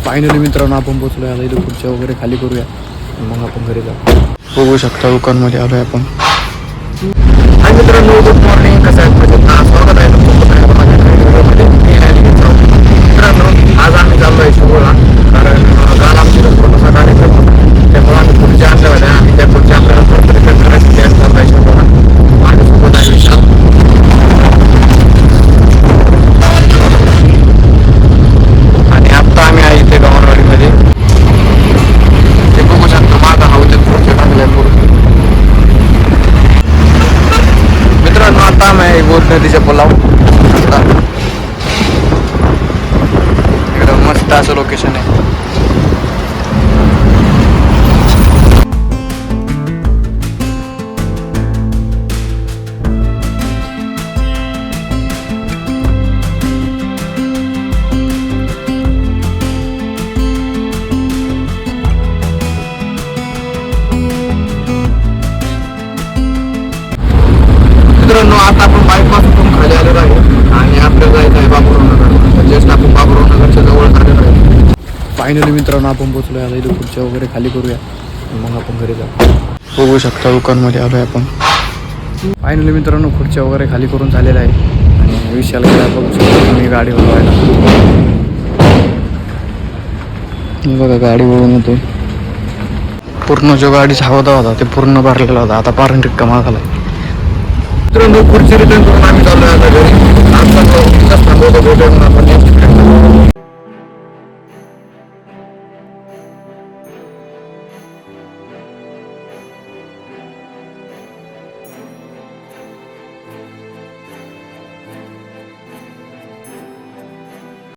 Finally मित्रांनो आपण पोहोचलो. आता इथे खुर्च्या वगैरे खाली करूया, मग आपण घरी जाऊ. बघू शकता दुकानमध्ये आलोय आपण. हाय मित्रांनो, गुड मॉर्निंग. कसं आहे म्हणजे स्वागत आहे तुमचं माझ्या व्हिडिओमध्ये. मित्रांनो, आज आम्ही चाललो आहे शिवोला, कारण काल आमची थोडासा कार्यक्रम होता, त्यामुळे आम्ही खुर्च्या आणल्या होत्या आणि त्या खुर्च्या आपल्याला परत रिटर्न करायची तयार चाललो आहे शिवोला. माझ्यासोबत आहे विशाल. आणि आत्ता आम्ही आहे इथे गव्हाणवाडीमध्ये. ते बघू शकतो माझा हाऊ ते खुर्च्या टाकल्या पूर्ण. मित्रांनो, आता आम्ही बोर नदीच्या पुलावर. एकदम मस्त असं लोकेशन आहे. मित्रांनो, आता आपण बायपासून खाली आलेलो आहे आणि आपल्याला जायचं आहे बाबुराव. जस्ट आपण बाबुराव नगरच्या जवळ आलेलो आहे. फायनली मित्रांनो आपण पोहोचलो. आता इथे खुर्च्या वगैरे खाली करूया, मग आपण घरी जाऊ. बघू शकता दुकानमध्ये आलोय आपण. फायनली मित्रांनो खुर्च्या वगैरे खाली करून झालेलं आहे आणि विशाल गेला. बघू शकता मी गाडी वळवायला. बघा गाडी वळून येतोय. पूर्ण जो गाडीचा हवा होता ते पूर्ण भरलेला होता. आता पारण रिक्कामा झाला. मित्रांनो, खुर्ची रिटर्न करून आम्ही चाललो आता घरी. आमचा थांबवतो भेटून आपण नेक्स्ट